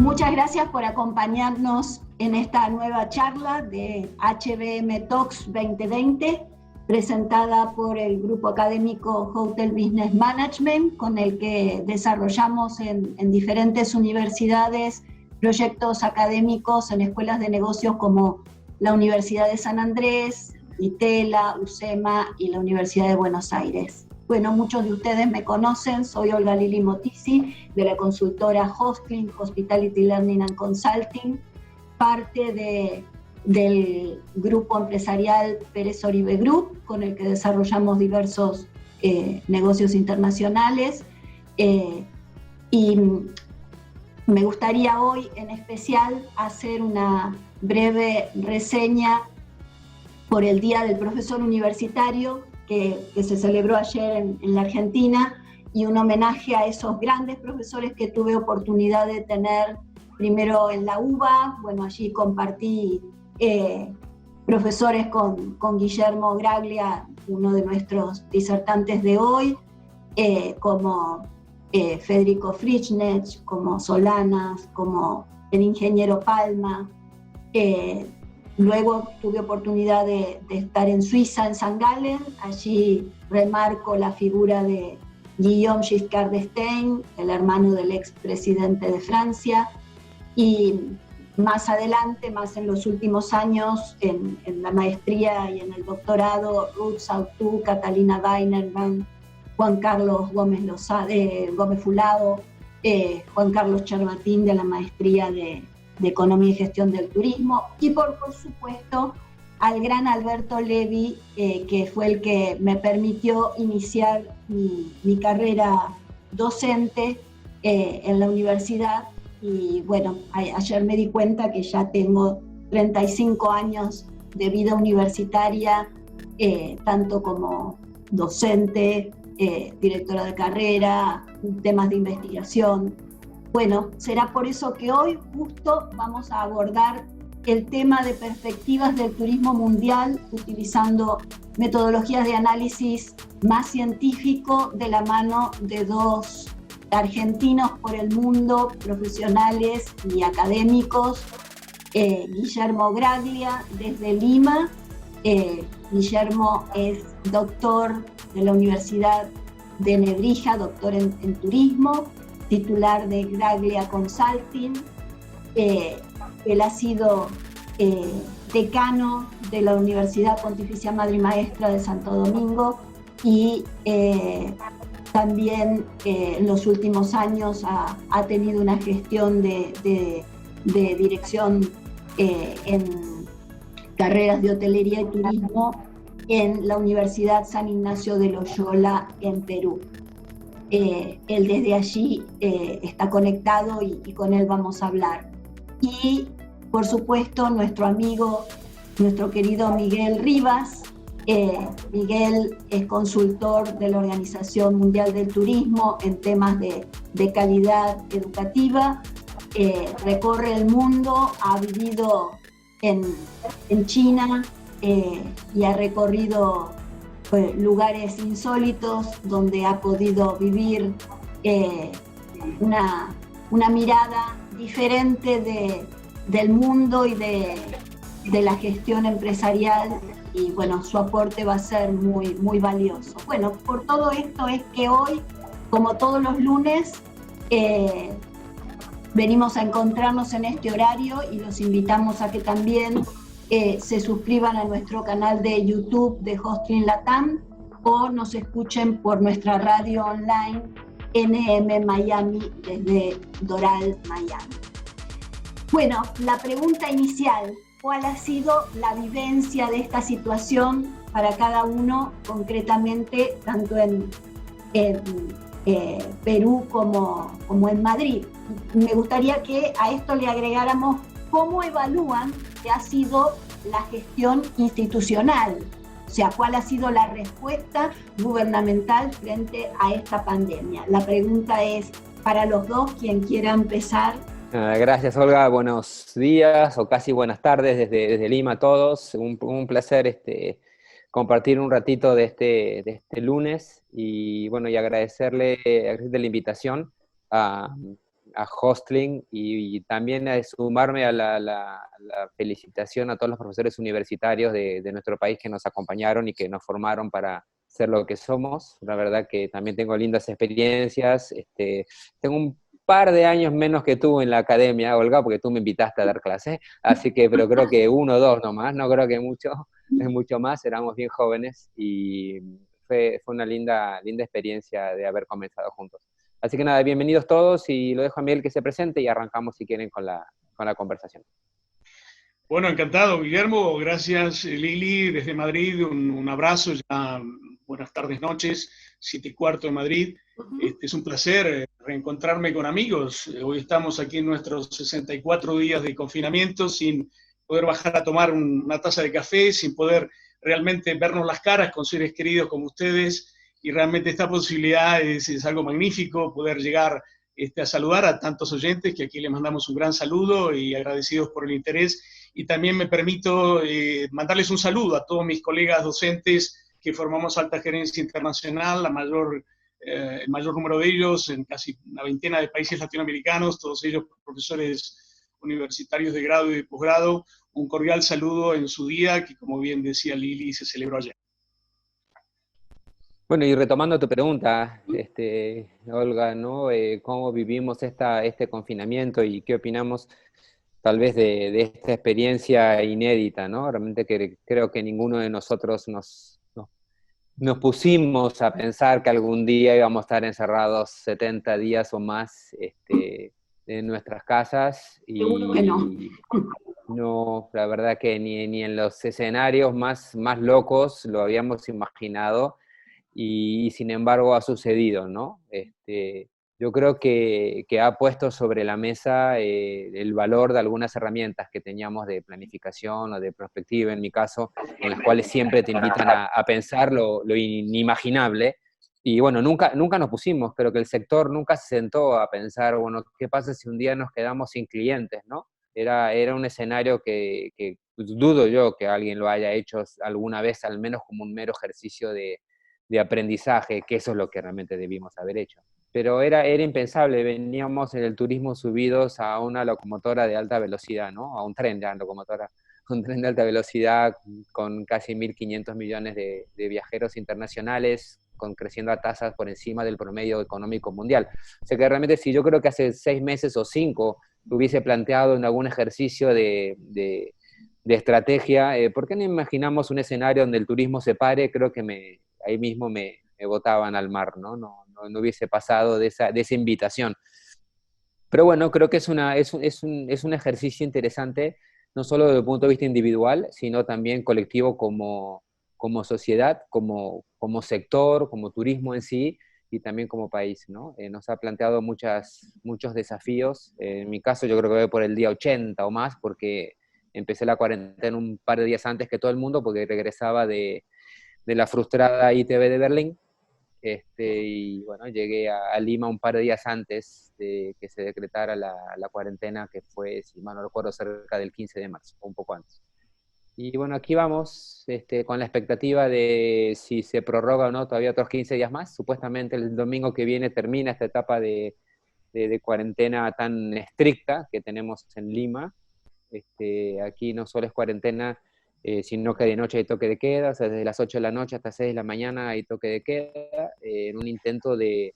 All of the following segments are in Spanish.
Muchas gracias por acompañarnos en esta nueva charla de HBM Talks 2020, presentada por el grupo académico Hotel Business Management, con el que desarrollamos en diferentes universidades proyectos académicos en escuelas de negocios como la Universidad de San Andrés, ITELA, UCEMA y la Universidad de Buenos Aires. Bueno, muchos de ustedes me conocen, soy Olga Lili Motisi, de la consultora Hostling, Hospitality Learning and Consulting, parte del grupo empresarial Pérez Oribe Group, con el que desarrollamos diversos negocios internacionales. Y me gustaría hoy en especial hacer una breve reseña por el Día del Profesor Universitario, que se celebró ayer en la Argentina, y un homenaje a esos grandes profesores que tuve oportunidad de tener primero en la UBA. Bueno, allí compartí profesores con Guillermo Graglia, uno de nuestros disertantes de hoy, como Federico Frischnech, como Solanas, como el ingeniero Palma. Luego tuve oportunidad de estar en Suiza, en St. Gallen. Allí remarco la figura de Guillaume Giscard d'Estaing, el hermano del expresidente de Francia. Y más adelante, más en los últimos años, en la maestría y en el doctorado, Ruth Sautou, Catalina Weinerman, Juan Carlos Gómez Fulao, Juan Carlos Cherbatín, de la maestría de Economía y Gestión del Turismo, y por supuesto al gran Alberto Levi, que fue el que me permitió iniciar mi carrera docente en la universidad. Y bueno, ayer me di cuenta que ya tengo 35 años de vida universitaria, tanto como docente, directora de carrera, temas de investigación. Bueno, será por eso que hoy justo vamos a abordar el tema de perspectivas del turismo mundial utilizando metodologías de análisis más científico de la mano de dos argentinos por el mundo, profesionales y académicos. Guillermo Graglia, desde Lima. Guillermo es doctor de la Universidad de Nebrija, doctor en turismo, titular de Graglia Consulting. Él ha sido decano de la Universidad Pontificia Madre y Maestra de Santo Domingo, y también en los últimos años ha tenido una gestión de dirección en carreras de hotelería y turismo en la Universidad San Ignacio de Loyola en Perú. Él desde allí está conectado y con él vamos a hablar. Y por supuesto nuestro querido Miguel Rivas. Miguel es consultor de la Organización Mundial del Turismo en temas de calidad educativa. Recorre el mundo, ha vivido en China y ha recorrido lugares insólitos donde ha podido vivir una mirada diferente del mundo y de la gestión empresarial, y bueno, su aporte va a ser muy, muy valioso. Bueno, por todo esto es que hoy, como todos los lunes, venimos a encontrarnos en este horario, y los invitamos a que también se suscriban a nuestro canal de YouTube de Hostling Latam, o nos escuchen por nuestra radio online NM Miami desde Doral, Miami. Bueno, la pregunta inicial: ¿cuál ha sido la vivencia de esta situación para cada uno, concretamente tanto en Perú como en Madrid? Me gustaría que a esto le agregáramos cómo evalúan que ha sido la gestión institucional, o sea, cuál ha sido la respuesta gubernamental frente a esta pandemia. La pregunta es para los dos, quien quiera empezar. Gracias, Olga. Buenos días o casi buenas tardes desde Lima a todos. Un placer compartir un ratito de este lunes, y bueno, y agradecerle la invitación a Hostling y también a sumarme a la felicitación a todos los profesores universitarios de nuestro país que nos acompañaron y que nos formaron para ser lo que somos. La verdad que también tengo lindas experiencias. Tengo un par de años menos que tú en la academia, Olga, porque tú me invitaste a dar clases, así que, pero creo que 1 o 2 nomás, no creo que mucho, es mucho más, éramos bien jóvenes y fue una linda experiencia de haber comenzado juntos. Así que nada, bienvenidos todos y lo dejo a Miguel que se presente y arrancamos si quieren con la conversación. Bueno, encantado, Guillermo. Gracias, Lili, desde Madrid. Un abrazo. Ya, buenas tardes, noches. 7:15 de Madrid. Es un placer reencontrarme con amigos. Hoy estamos aquí en nuestros 64 días de confinamiento sin poder bajar a tomar una taza de café, sin poder realmente vernos las caras con seres queridos como ustedes. Y realmente esta posibilidad es algo magnífico, poder llegar a saludar a tantos oyentes, que aquí les mandamos un gran saludo y agradecidos por el interés. Y también me permito mandarles un saludo a todos mis colegas docentes que formamos Alta Gerencia Internacional, el mayor número de ellos en casi una veintena de países latinoamericanos, todos ellos profesores universitarios de grado y de posgrado. Un cordial saludo en su día, que como bien decía Lili, se celebró ayer. Bueno, y retomando tu pregunta, Olga, ¿no? ¿Cómo vivimos este confinamiento y qué opinamos tal vez de esta experiencia inédita, ¿no? Realmente creo que ninguno de nosotros nos pusimos a pensar que algún día íbamos a estar encerrados 70 días o más en nuestras casas. Seguro que no. No, la verdad que ni en los escenarios más locos lo habíamos imaginado. Y sin embargo ha sucedido, ¿no? Yo creo que ha puesto sobre la mesa el valor de algunas herramientas que teníamos de planificación o de perspectiva, en mi caso, en las cuales siempre te invitan a pensar lo inimaginable. Y bueno, nunca nos pusimos, creo que el sector nunca se sentó a pensar, bueno, ¿qué pasa si un día nos quedamos sin clientes, ¿no? Era un escenario que dudo yo que alguien lo haya hecho alguna vez, al menos como un mero ejercicio de aprendizaje, que eso es lo que realmente debimos haber hecho. Pero era impensable, veníamos en el turismo subidos a una locomotora de alta velocidad, ¿no? A un tren un tren de alta velocidad con casi 1.500 millones de viajeros internacionales, creciendo a tasas por encima del promedio económico mundial. O sea que realmente si yo creo que hace 6 meses o 5 hubiese planteado en algún ejercicio de estrategia, ¿por qué no imaginamos un escenario donde el turismo se pare? Creo que ahí mismo me botaban al mar, ¿no? No hubiese pasado de esa invitación. Pero bueno, creo que es un ejercicio interesante, no solo desde el punto de vista individual, sino también colectivo como sociedad, como sector, como turismo en sí, y también como país, ¿no? Nos ha planteado muchos desafíos. En mi caso yo creo que voy por el día 80 o más, porque empecé la cuarentena un par de días antes que todo el mundo, porque regresaba de la frustrada ITV de Berlín, y bueno, llegué a Lima un par de días antes de que se decretara la cuarentena, que fue, si mal no recuerdo, cerca del 15 de marzo, o un poco antes. Y bueno, aquí vamos con la expectativa de si se prorroga o no todavía otros 15 días más. Supuestamente el domingo que viene termina esta etapa de cuarentena tan estricta que tenemos en Lima. Aquí no solo es cuarentena, sino que de noche hay toque de queda, o sea, desde las 8 de la noche hasta 6 de la mañana hay toque de queda, en un intento de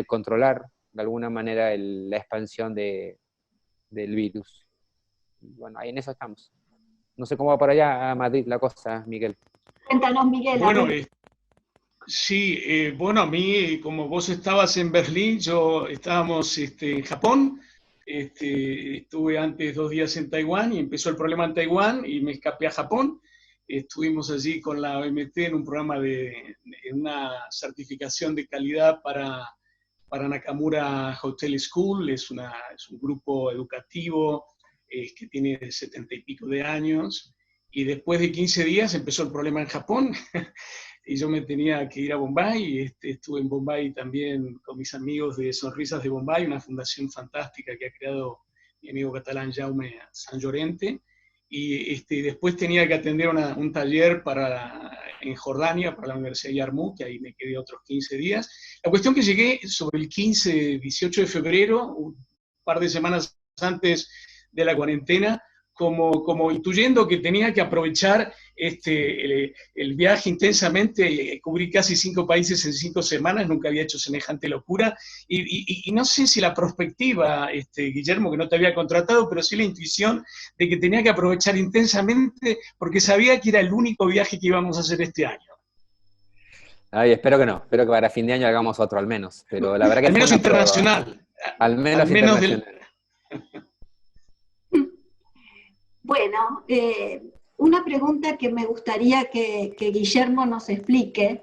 controlar de alguna manera la expansión del virus. Y bueno, ahí en eso estamos. No sé cómo va para allá a Madrid la cosa, Miguel. Cuéntanos, Miguel. Bueno, sí, bueno, a mí, como vos estabas en Berlín, estábamos en Japón. Estuve antes 2 días en Taiwán y empezó el problema en Taiwán y me escapé a Japón. Estuvimos allí con la OMT en un programa en una certificación de calidad para Nakamura Hotel School. Es un grupo educativo que tiene 70 y pico de años. Y después de 15 días empezó el problema en Japón. Y yo me tenía que ir a Bombay. Estuve en Bombay también con mis amigos de Sonrisas de Bombay, una fundación fantástica que ha creado mi amigo catalán Jaume San Llorente. Y después tenía que atender un taller en Jordania para la Universidad de Yarmouk, que ahí me quedé otros 15 días. La cuestión que llegué sobre el 18 de febrero, par de semanas antes de la cuarentena, como intuyendo que tenía que aprovechar el viaje intensamente, cubrí casi 5 países en 5 semanas, nunca había hecho semejante locura, y no sé si la perspectiva, Guillermo, que no te había contratado, pero sí la intuición de que tenía que aprovechar intensamente, porque sabía que era el único viaje que íbamos a hacer este año. Ay, espero que no, espero que para fin de año hagamos otro al menos, pero la verdad que Al fue menos una prueba, internacional. al menos internacional. Bueno, una pregunta que me gustaría que Guillermo nos explique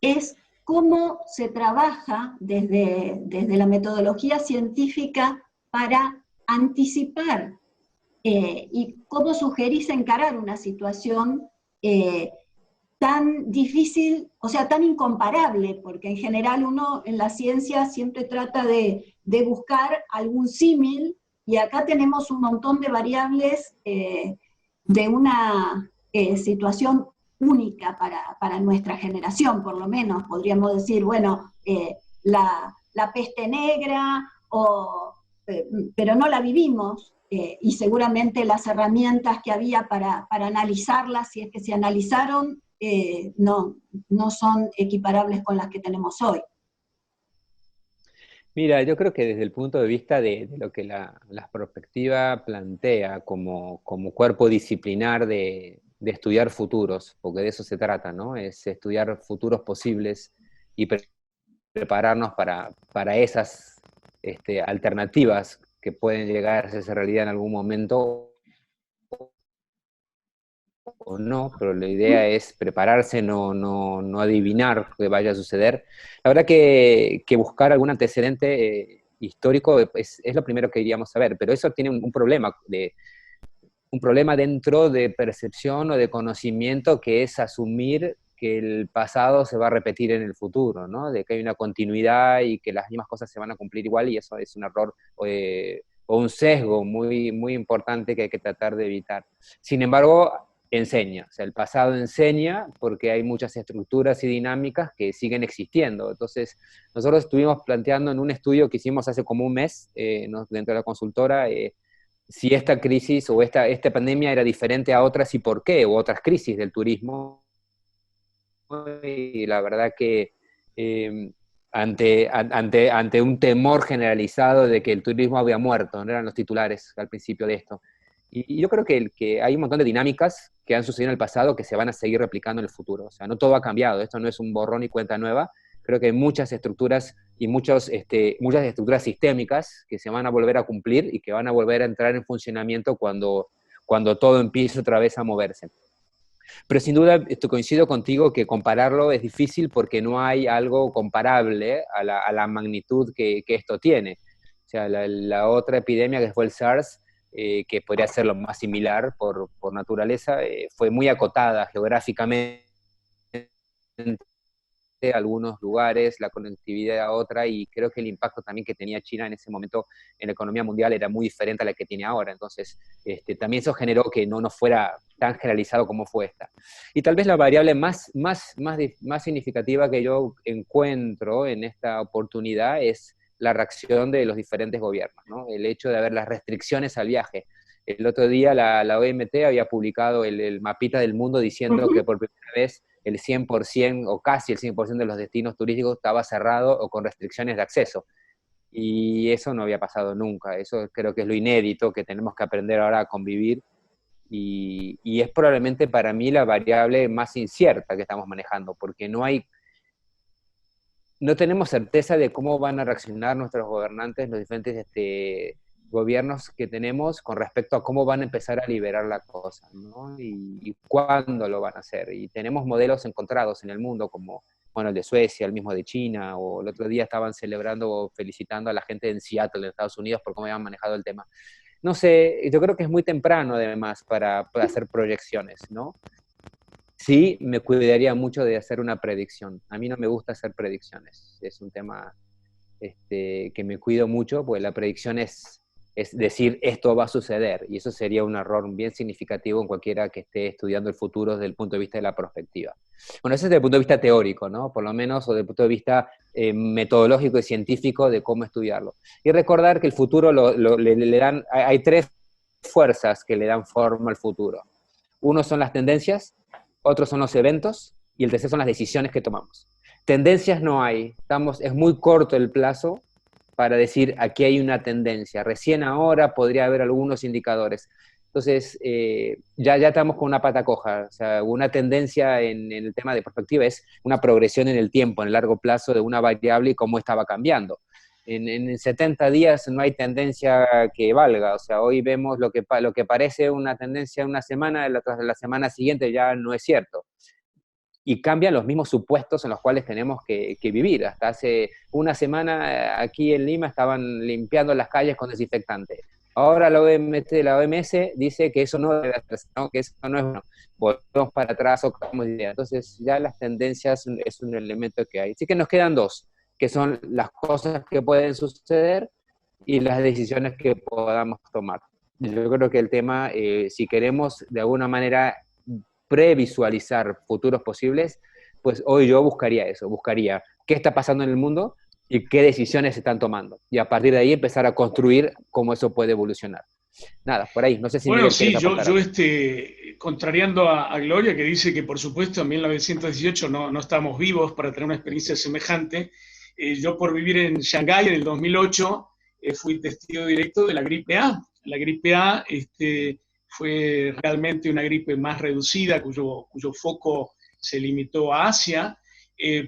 es cómo se trabaja desde la metodología científica para anticipar y cómo sugerís encarar una situación tan difícil, o sea, tan incomparable, porque en general uno en la ciencia siempre trata de buscar algún símil, y acá tenemos un montón de variables de una situación única para nuestra generación, por lo menos. Podríamos decir, bueno, la peste negra, pero no la vivimos, y seguramente las herramientas que había para analizarlas, si es que se analizaron, no son equiparables con las que tenemos hoy. Mira, yo creo que desde el punto de vista de lo que la perspectiva plantea como cuerpo disciplinar de estudiar futuros, porque de eso se trata, ¿no? Es estudiar futuros posibles y prepararnos para esas alternativas que pueden llegar a hacerse realidad en algún momento o no, pero la idea es prepararse, no adivinar que vaya a suceder. La verdad que buscar algún antecedente histórico es lo primero que iríamos a ver, pero eso tiene un problema dentro de percepción o de conocimiento, que es asumir que el pasado se va a repetir en el futuro, ¿no? De que hay una continuidad y que las mismas cosas se van a cumplir igual, y eso es un error o un sesgo muy, muy importante que hay que tratar de evitar. Sin embargo, enseña, o sea, el pasado enseña porque hay muchas estructuras y dinámicas que siguen existiendo. Entonces, nosotros estuvimos planteando en un estudio que hicimos hace como un mes dentro de la consultora, si esta crisis o esta pandemia era diferente a otras y por qué, o otras crisis del turismo. Y la verdad que ante un temor generalizado de que el turismo había muerto, no eran los titulares al principio de esto. Y yo creo que hay un montón de dinámicas que han sucedido en el pasado que se van a seguir replicando en el futuro. O sea, no todo ha cambiado, esto no es un borrón y cuenta nueva. Creo que hay muchas estructuras y muchas estructuras sistémicas que se van a volver a cumplir y que van a volver a entrar en funcionamiento cuando todo empiece otra vez a moverse. Pero sin duda coincido contigo que compararlo es difícil porque no hay algo comparable a la magnitud que esto tiene. O sea, la otra epidemia que fue el SARS, que podría ser lo más similar por naturaleza, fue muy acotada geográficamente algunos lugares, la conectividad a otra, y creo que el impacto también que tenía China en ese momento en la economía mundial era muy diferente a la que tiene ahora. Entonces, también eso generó que no nos fuera tan generalizado como fue esta. Y tal vez la variable más significativa que yo encuentro en esta oportunidad es la reacción de los diferentes gobiernos, ¿no? El hecho de haber las restricciones al viaje. El otro día la OMT había publicado el mapita del mundo diciendo que por primera vez el 100% o casi el 100% de los destinos turísticos estaba cerrado o con restricciones de acceso. Y eso no había pasado nunca. Eso creo que es lo inédito que tenemos que aprender ahora a convivir. Y es probablemente para mí la variable más incierta que estamos manejando, porque no tenemos certeza de cómo van a reaccionar nuestros gobernantes, los diferentes gobiernos que tenemos con respecto a cómo van a empezar a liberar la cosa, ¿no? Y cuándo lo van a hacer. Y tenemos modelos encontrados en el mundo, como, bueno, el de Suecia, el mismo de China, o el otro día estaban celebrando o felicitando a la gente en Seattle, en Estados Unidos, por cómo habían manejado el tema. No sé, yo creo que es muy temprano, además, para hacer proyecciones, ¿no? Sí, me cuidaría mucho de hacer una predicción. A mí no me gusta hacer predicciones. Es un tema que me cuido mucho, porque la predicción es es decir, esto va a suceder, y eso sería un error bien significativo en cualquiera que esté estudiando el futuro desde el punto de vista de la perspectiva. Bueno, eso es desde el punto de vista teórico, ¿no? Por lo menos, o desde el punto de vista metodológico y científico de cómo estudiarlo. Y recordar que el futuro le dan, hay tres fuerzas que le dan forma al futuro. Uno son las tendencias, otros son los eventos, y el tercero son las decisiones que tomamos. Tendencias no hay, es muy corto el plazo para decir aquí hay una tendencia. Recién ahora podría haber algunos indicadores. Entonces, ya estamos con una pata coja. O sea, una tendencia en el tema de perspectiva es una progresión en el tiempo, en el largo plazo, de una variable y cómo estaba cambiando. En 70 días no hay tendencia que valga. O sea, hoy vemos lo que parece una tendencia una semana, la semana siguiente ya no es cierto. Y cambian los mismos supuestos en los cuales tenemos que vivir. Hasta hace una semana aquí en Lima estaban limpiando las calles con desinfectante. Ahora la OMS dice que eso no debe hacerse, ¿no? Que eso no es bueno. Volvemos para atrás o cambiamos de idea. Entonces ya las tendencias es un elemento que hay. Así que nos quedan dos, que son las cosas que pueden suceder y las decisiones que podamos tomar. Yo creo que el tema, si queremos de alguna manera previsualizar futuros posibles, pues hoy yo buscaría eso, buscaría qué está pasando en el mundo y qué decisiones se están tomando. Y a partir de ahí empezar a construir cómo eso puede evolucionar. Nada, por ahí, no sé si... Bueno, sí, yo contrariando a Gloria, que dice que por supuesto en 1918 no estamos vivos para tener una experiencia semejante, yo por vivir en Shanghái en el 2008 fui testigo directo de la gripe A. La gripe A fue realmente una gripe más reducida, cuyo foco se limitó a Asia,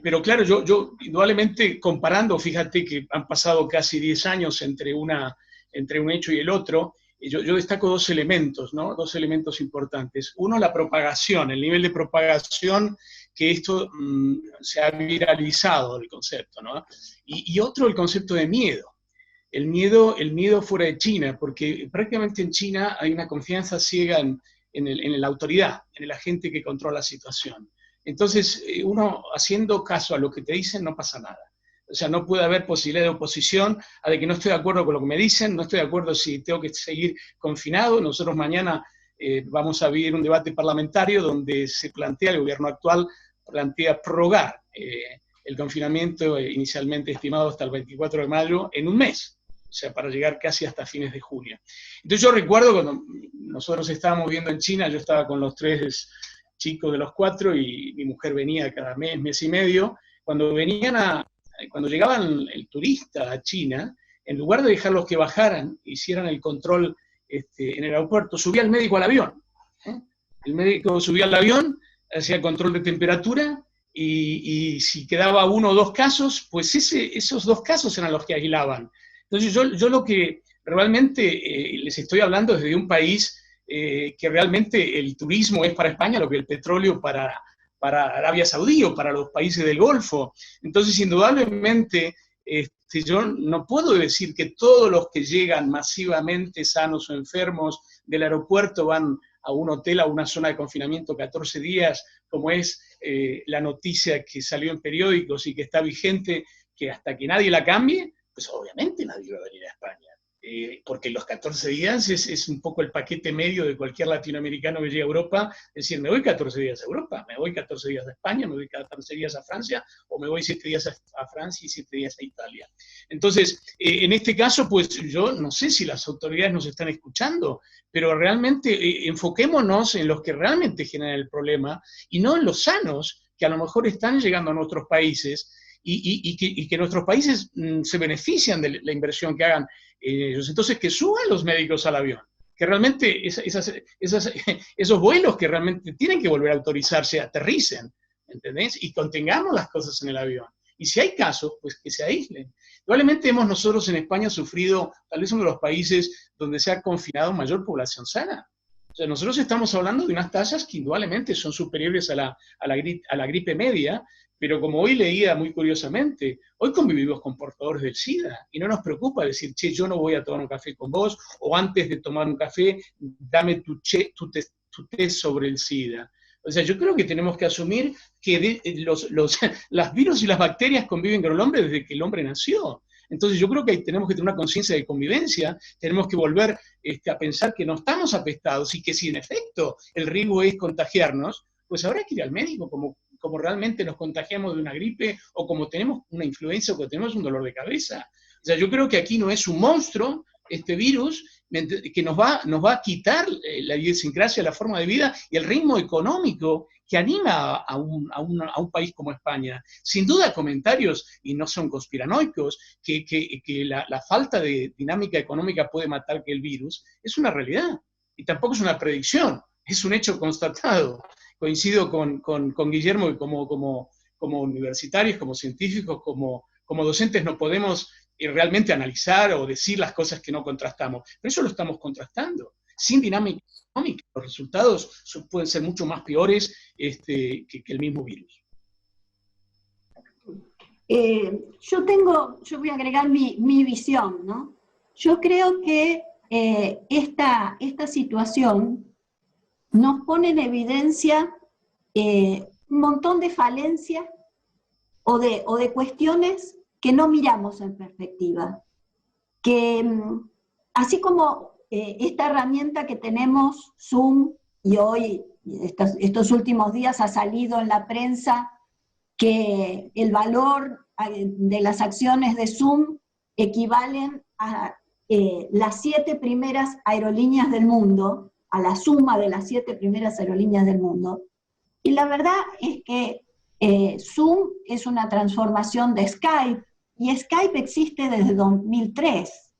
pero claro, yo indudablemente comparando, fíjate que han pasado casi 10 años entre un hecho y el otro, yo destaco dos elementos, ¿no? Dos elementos importantes. Uno, la propagación, el nivel de propagación que esto se ha viralizado, el concepto, ¿no? Y otro, el concepto de miedo. El miedo fuera de China, porque prácticamente en China hay una confianza ciega en la autoridad, en el agente que controla la situación. Entonces, uno haciendo caso a lo que te dicen, no pasa nada. O sea, no puede haber posibilidad de oposición a de que no estoy de acuerdo con lo que me dicen, no estoy de acuerdo si tengo que seguir confinado. Nosotros mañana vamos a vivir un debate parlamentario donde se plantea, el gobierno actual plantea prorrogar el confinamiento inicialmente estimado hasta el 24 de mayo en un mes. O sea, para llegar casi hasta fines de junio. Entonces yo recuerdo cuando nosotros estábamos viendo en China, yo estaba con los 3 chicos de los 4 y mi mujer venía cada mes y medio. Cuando llegaban el turista a China, en lugar de dejarlos que bajaran, hicieran el control en el aeropuerto, subía el médico al avión. El médico subía al avión, hacía control de temperatura y si quedaba 1 o 2 casos, pues esos 2 casos eran los que aislaban. Entonces yo lo que realmente les estoy hablando es de un país que realmente el turismo es para España lo que el petróleo para Arabia Saudí o para los países del Golfo. Entonces, indudablemente, yo no puedo decir que todos los que llegan masivamente sanos o enfermos del aeropuerto van a un hotel, a una zona de confinamiento 14 días, como es la noticia que salió en periódicos y que está vigente, que hasta que nadie la cambie, pues obviamente nadie va a venir a España, porque los 14 días es un poco el paquete medio de cualquier latinoamericano que llega a Europa, es decir, me voy 14 días a Europa, me voy 14 días a España, me voy 14 días a Francia, o me voy 7 días a Francia y 7 días a Italia. Entonces, en este caso, pues yo no sé si las autoridades nos están escuchando, pero realmente enfoquémonos en los que realmente generan el problema y no en los sanos que a lo mejor están llegando a nuestros países, y que nuestros países se benefician de la inversión que hagan ellos. Entonces, que suban los médicos al avión, que realmente esos vuelos que realmente tienen que volver a autorizarse, aterricen, ¿entendés? Y contengamos las cosas en el avión. Y si hay casos, pues que se aíslen. Probablemente hemos nosotros en España sufrido, tal vez uno de los países donde se ha confinado mayor población sana. O sea, nosotros estamos hablando de unas tasas que indudablemente son superiores a la gripe media, pero como hoy leía muy curiosamente, hoy convivimos con portadores del SIDA y no nos preocupa decir, che, yo no voy a tomar un café con vos, o antes de tomar un café, dame tu test sobre el SIDA. O sea, yo creo que tenemos que asumir que las virus y las bacterias conviven con el hombre desde que el hombre nació. Entonces yo creo que ahí tenemos que tener una conciencia de convivencia, tenemos que volver a pensar que no estamos apestados y que si en efecto el riesgo es contagiarnos, pues habrá que ir al médico como realmente nos contagiamos de una gripe o como tenemos una influenza o que tenemos un dolor de cabeza. O sea, yo creo que aquí no es un monstruo, este virus, que nos va a quitar la idiosincrasia, la forma de vida y el ritmo económico que anima a un país como España. Sin duda comentarios, y no son conspiranoicos, que la falta de dinámica económica puede matar que el virus, es una realidad. Y tampoco es una predicción, es un hecho constatado. Coincido con Guillermo que como universitarios, como científicos, como docentes no podemos realmente analizar o decir las cosas que no contrastamos. Pero eso lo estamos contrastando. Sin dinámica económica, los resultados pueden ser mucho más peores que el mismo virus. Yo voy a agregar mi visión, ¿no? Yo creo que esta situación nos pone en evidencia un montón de falencias o de cuestiones que no miramos en perspectiva. Que así como esta herramienta que tenemos, Zoom, y hoy, estos últimos días ha salido en la prensa que el valor de las acciones de Zoom equivalen a las 7 primeras aerolíneas del mundo, a la suma de las 7 primeras aerolíneas del mundo. Y la verdad es que Zoom es una transformación de Skype, y Skype existe desde 2003.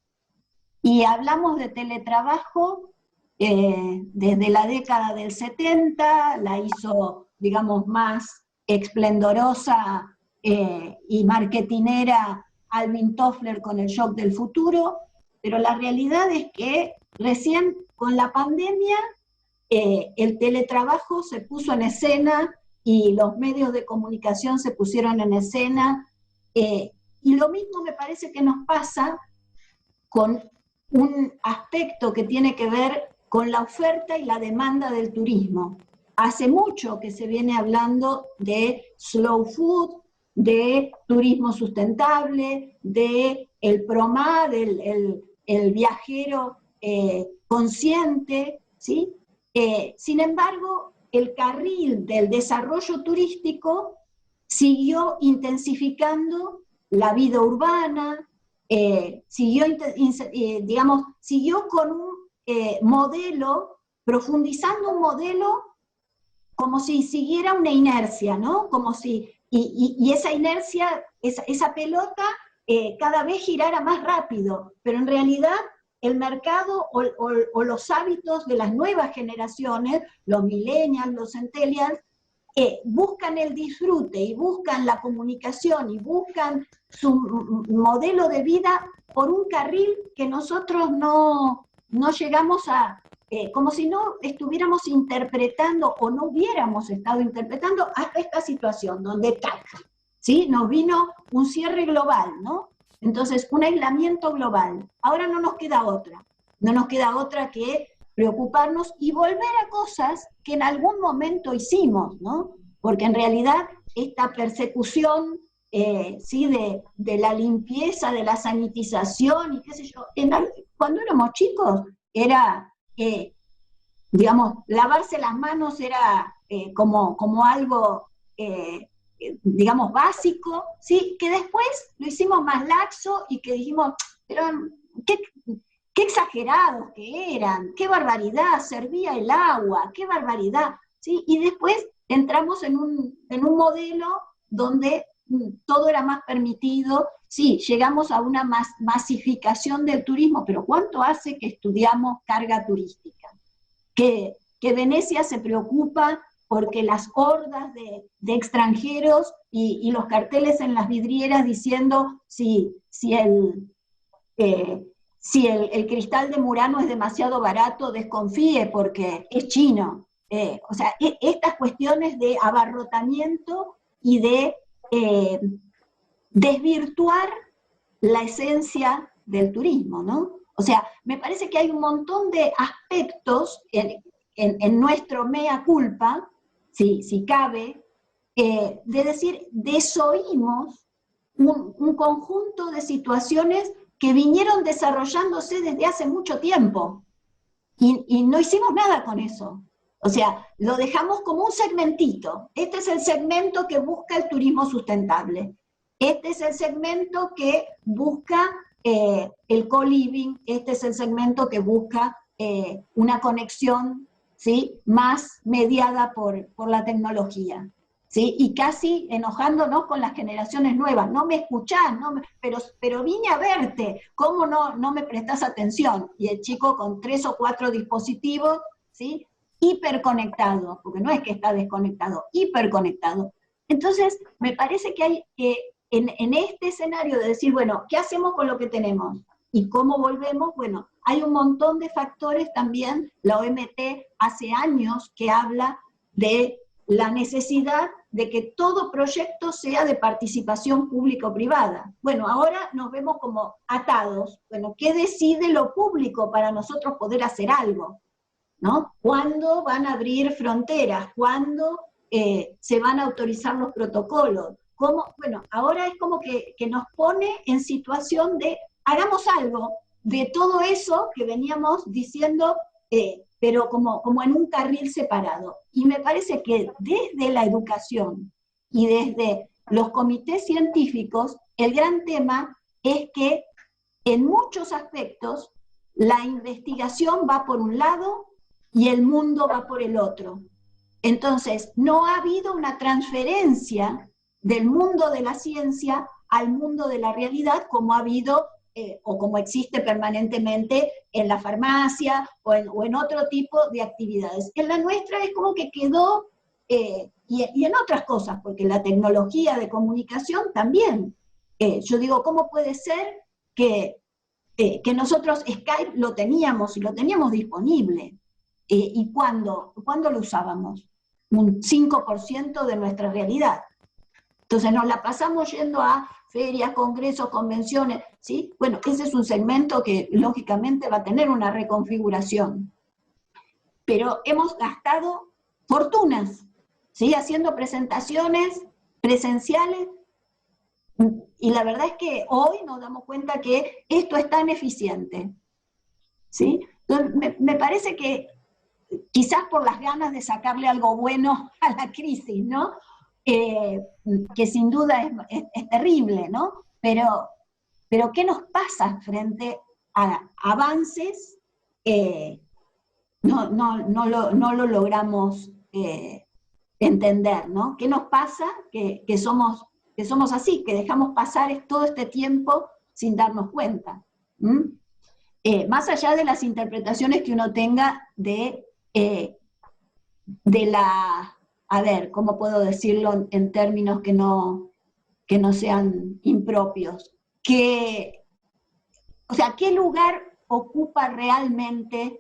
Y hablamos de teletrabajo desde la década del 70, la hizo, digamos, más esplendorosa y marketinera Alvin Toffler con el shock del futuro, pero la realidad es que recién con la pandemia el teletrabajo se puso en escena y los medios de comunicación se pusieron en escena, y lo mismo me parece que nos pasa con un aspecto que tiene que ver con la oferta y la demanda del turismo. Hace mucho que se viene hablando de slow food, de turismo sustentable, de el PROMAD, el viajero consciente, ¿sí? Sin embargo, el carril del desarrollo turístico siguió intensificando la vida urbana, siguió con un modelo, profundizando un modelo como si siguiera una inercia, ¿no? Como si, y esa inercia, esa pelota, cada vez girara más rápido, pero en realidad el mercado o los hábitos de las nuevas generaciones, los millennials, los centennials, buscan el disfrute y buscan la comunicación y buscan su modelo de vida por un carril que nosotros no llegamos a, como si no estuviéramos interpretando o no hubiéramos estado interpretando hasta esta situación donde ¡tac!, ¿sí? Nos vino un cierre global, ¿no? Entonces, un aislamiento global. Ahora no nos queda otra que preocuparnos y volver a cosas que en algún momento hicimos, ¿no? Porque en realidad esta persecución, ¿sí? de la limpieza, de la sanitización y qué sé yo, cuando éramos chicos era, digamos, lavarse las manos era como algo, digamos, básico, ¿sí? Que después lo hicimos más laxo y que dijimos, pero qué exagerados que eran, qué barbaridad, servía el agua, qué barbaridad, ¿sí? Y después entramos en un modelo donde todo era más permitido, sí, llegamos a una masificación del turismo, pero ¿cuánto hace que estudiamos carga turística? Que Venecia se preocupa porque las hordas de extranjeros y los carteles en las vidrieras diciendo si el cristal de Murano es demasiado barato, desconfíe porque es chino. O sea, estas cuestiones de abarrotamiento y de desvirtuar la esencia del turismo, ¿no? O sea, me parece que hay un montón de aspectos en nuestro mea culpa, si cabe, de decir, desoímos un conjunto de situaciones que vinieron desarrollándose desde hace mucho tiempo y no hicimos nada con eso. O sea, lo dejamos como un segmentito. Este es el segmento que busca el turismo sustentable. Este es el segmento que busca el co-living. Este es el segmento que busca una conexión, ¿sí?, más mediada por la tecnología, ¿sí? Y casi enojándonos con las generaciones nuevas. No me escuchás, pero vine a verte. ¿Cómo no me prestás atención? Y el chico con 3 o 4 dispositivos, ¿sí?, hiperconectado, porque no es que está desconectado, hiperconectado. Entonces, me parece que hay en este escenario de decir, bueno, ¿qué hacemos con lo que tenemos? ¿Y cómo volvemos? Bueno, hay un montón de factores también. La OMT hace años que habla de la necesidad de que todo proyecto sea de participación público-privada. Bueno, ahora nos vemos como atados. Bueno, ¿qué decide lo público para nosotros poder hacer algo? ¿No? ¿Cuándo van a abrir fronteras? ¿Cuándo se van a autorizar los protocolos? ¿Cómo? Bueno, ahora es como que nos pone en situación de hagamos algo de todo eso que veníamos diciendo, pero como en un carril separado. Y me parece que desde la educación y desde los comités científicos, el gran tema es que en muchos aspectos la investigación va por un lado y el mundo va por el otro. Entonces, no ha habido una transferencia del mundo de la ciencia al mundo de la realidad como ha habido o como existe permanentemente en la farmacia o en otro tipo de actividades. En la nuestra es como que quedó, y en otras cosas, porque la tecnología de comunicación también. Yo digo, ¿cómo puede ser que nosotros Skype lo teníamos y lo teníamos disponible? ¿Y cuándo lo usábamos? Un 5% de nuestra realidad. Entonces nos la pasamos yendo a ferias, congresos, convenciones, ¿sí? Bueno, ese es un segmento que lógicamente va a tener una reconfiguración. Pero hemos gastado fortunas, ¿sí?, haciendo presentaciones presenciales, y la verdad es que hoy nos damos cuenta que esto es tan eficiente, ¿sí? Entonces, me parece que quizás por las ganas de sacarle algo bueno a la crisis, ¿no? Que sin duda es terrible, ¿no? Pero ¿qué nos pasa frente a avances? No lo logramos entender, ¿no? ¿Qué nos pasa? Que somos así, que dejamos pasar todo este tiempo sin darnos cuenta. Más allá de las interpretaciones que uno tenga de la, a ver, ¿cómo puedo decirlo en términos que no sean impropios? O sea, ¿qué lugar ocupa realmente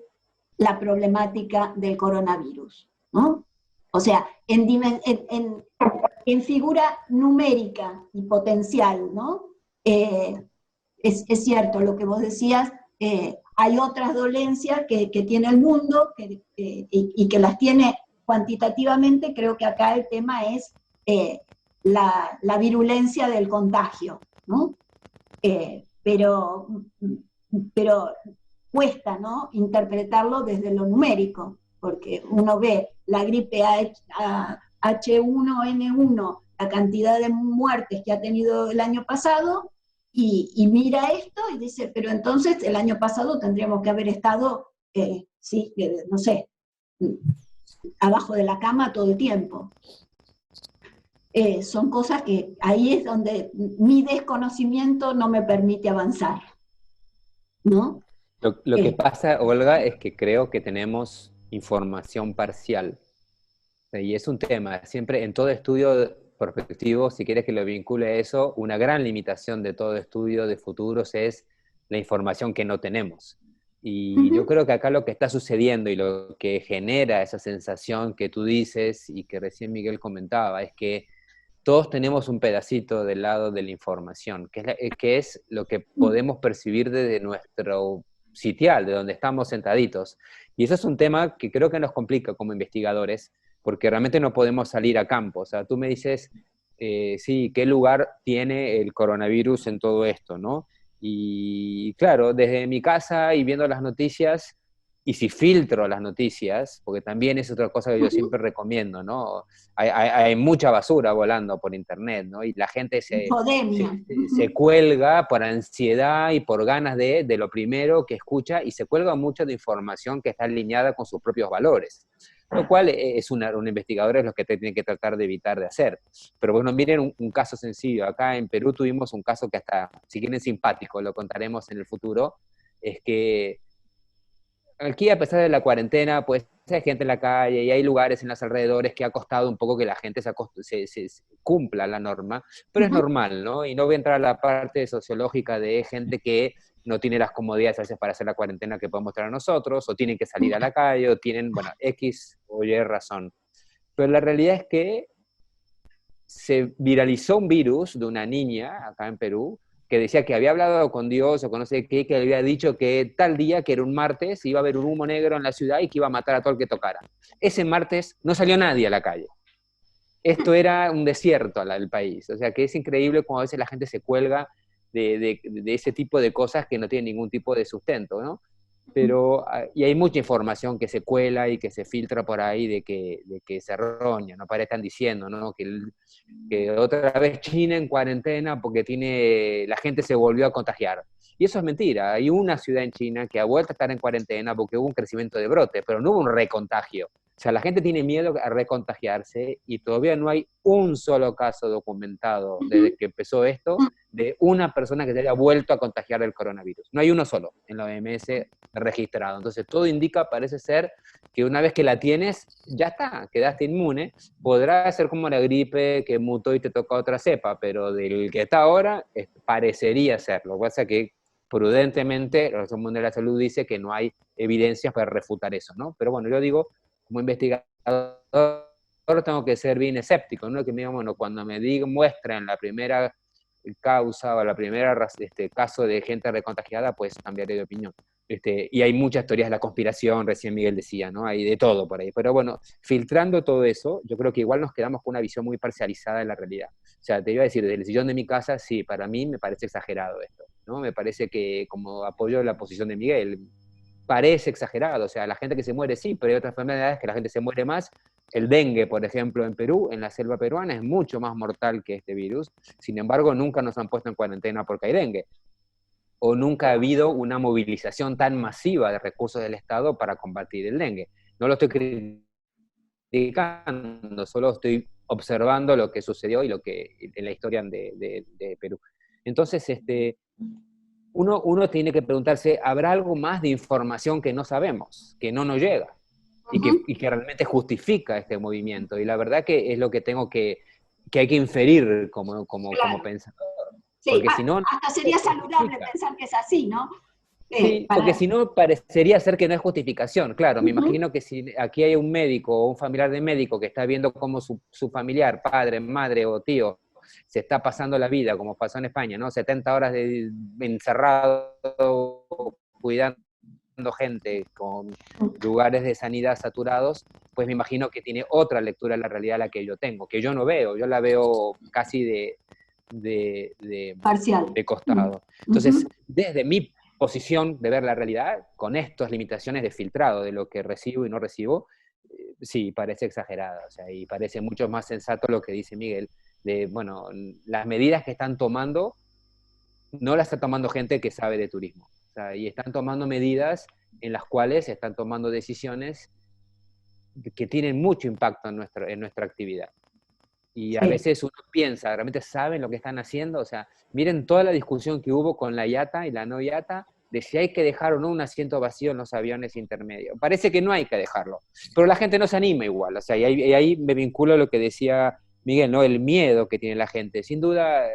la problemática del coronavirus? ¿No? O sea, en figura numérica y potencial, ¿no? Es cierto lo que vos decías, hay otras dolencias que tiene el mundo y que las tiene cuantitativamente. Creo que acá el tema es la virulencia del contagio, ¿no? Pero cuesta, ¿no?, interpretarlo desde lo numérico, porque uno ve la gripe H1N1, la cantidad de muertes que ha tenido el año pasado, y mira esto y dice, pero entonces el año pasado tendríamos que haber estado, sí, no sé, abajo de la cama todo el tiempo. Son cosas que ahí es donde mi desconocimiento no me permite avanzar, ¿no? Lo que pasa, Olga, es que creo que tenemos información parcial. Y es un tema, siempre en todo estudio prospectivo, si quieres que lo vincule a eso, una gran limitación de todo estudio de futuros es la información que no tenemos. Y yo creo que acá lo que está sucediendo y lo que genera esa sensación que tú dices y que recién Miguel comentaba, es que todos tenemos un pedacito del lado de la información, que es lo que podemos percibir desde nuestro sitial, de donde estamos sentaditos. Y eso es un tema que creo que nos complica como investigadores, porque realmente no podemos salir a campo. O sea, tú me dices, sí, qué lugar tiene el coronavirus en todo esto, ¿no? Y claro, desde mi casa y viendo las noticias, y si filtro las noticias, porque también es otra cosa que yo siempre recomiendo, ¿no? Hay mucha basura volando por internet, ¿no? Y la gente Infodemia. se cuelga por ansiedad y por ganas de lo primero que escucha, y se cuelga mucho de información que está alineada con sus propios valores, lo cual es un investigador es lo que tiene que tratar de evitar de hacer. Pero bueno, miren un caso sencillo. Acá en Perú tuvimos un caso que hasta, si quieren, simpático, lo contaremos en el futuro, es que aquí, a pesar de la cuarentena, pues hay gente en la calle y hay lugares en los alrededores que ha costado un poco que la gente se cumpla la norma, pero es normal, ¿no? Y no voy a entrar a la parte sociológica de gente que no tiene las comodidades a veces para hacer la cuarentena que podemos tener nosotros, o tienen que salir a la calle, o tienen, bueno, X o Y razón. Pero la realidad es que se viralizó un virus de una niña acá en Perú que decía que había hablado con Dios o con no sé qué, que había dicho que tal día, que era un martes, iba a haber un humo negro en la ciudad y que iba a matar a todo el que tocara. Ese martes no salió nadie a la calle. Esto era un desierto del país. O sea que es increíble cómo a veces la gente se cuelga de ese tipo de cosas que no tienen ningún tipo de sustento, ¿no? Pero, y hay mucha información que se cuela y que se filtra por ahí de que es errónea, ¿no? Para están diciendo, ¿no? Que otra vez China en cuarentena porque la gente se volvió a contagiar. Y eso es mentira. Hay una ciudad en China que ha vuelto a estar en cuarentena porque hubo un crecimiento de brote, pero no hubo un recontagio. O sea, la gente tiene miedo a recontagiarse y todavía no hay un solo caso documentado desde que empezó esto de una persona que se haya vuelto a contagiar del coronavirus. No hay uno solo en la OMS registrado. Entonces, todo indica, parece ser, que una vez que la tienes, ya está, quedaste inmune. Podrá ser como la gripe que mutó y te toca otra cepa, pero del que está ahora, parecería ser. Lo que pasa es que prudentemente la Organización Mundial de la Salud dice que no hay evidencias para refutar eso, ¿no? Pero bueno, yo digo, como investigador, tengo que ser bien escéptico, ¿no? Que me digan, bueno, cuando me muestran la primera causa o la primera caso de gente recontagiada, pues cambiaré de opinión. Y hay muchas teorías de la conspiración, recién Miguel decía, ¿no? Hay de todo por ahí. Pero bueno, filtrando todo eso, yo creo que igual nos quedamos con una visión muy parcializada de la realidad. O sea, te iba a decir, desde el sillón de mi casa, sí, para mí me parece exagerado esto, ¿no? Me parece que, como apoyo la posición de Miguel, parece exagerado. O sea, la gente que se muere sí, pero hay otras enfermedades que la gente se muere más. El dengue, por ejemplo, en Perú, en la selva peruana, es mucho más mortal que este virus. Sin embargo, nunca nos han puesto en cuarentena porque hay dengue. O nunca ha habido una movilización tan masiva de recursos del Estado para combatir el dengue. No lo estoy criticando, solo estoy observando lo que sucedió y lo que en la historia de Perú. Entonces, uno tiene que preguntarse, ¿habrá algo más de información que no sabemos, que no nos llega? Y que realmente justifica este movimiento. Y la verdad que es lo que que hay que inferir como pensador. Sí, Porque si no, hasta sería saludable pensar que es así, ¿no? Sí, porque si no parecería ser que no es justificación. Claro, me imagino que si aquí hay un médico o un familiar de médico que está viendo cómo su familiar, padre, madre o tío, se está pasando la vida, como pasó en España, ¿no? 70 horas encerrado, cuidando gente, con lugares de sanidad saturados, pues me imagino que tiene otra lectura de la realidad a la que yo tengo, que yo no veo, yo la veo casi parcial. de costado. Entonces, desde mi posición de ver la realidad, con estas limitaciones de filtrado de lo que recibo y no recibo, sí, parece exagerada, o sea, y parece mucho más sensato lo que dice Miguel, de, bueno, las medidas que están tomando, no las está tomando gente que sabe de turismo, o sea, y están tomando medidas en las cuales están tomando decisiones que tienen mucho impacto en nuestra actividad. Y a veces uno piensa, ¿realmente saben lo que están haciendo? O sea, miren toda la discusión que hubo con la IATA y la no IATA de si hay que dejar o no un asiento vacío en los aviones intermedios. Parece que no hay que dejarlo, pero la gente no se anima igual. O sea, y ahí me vinculo a lo que decía Miguel, ¿no? El miedo que tiene la gente. Sin duda,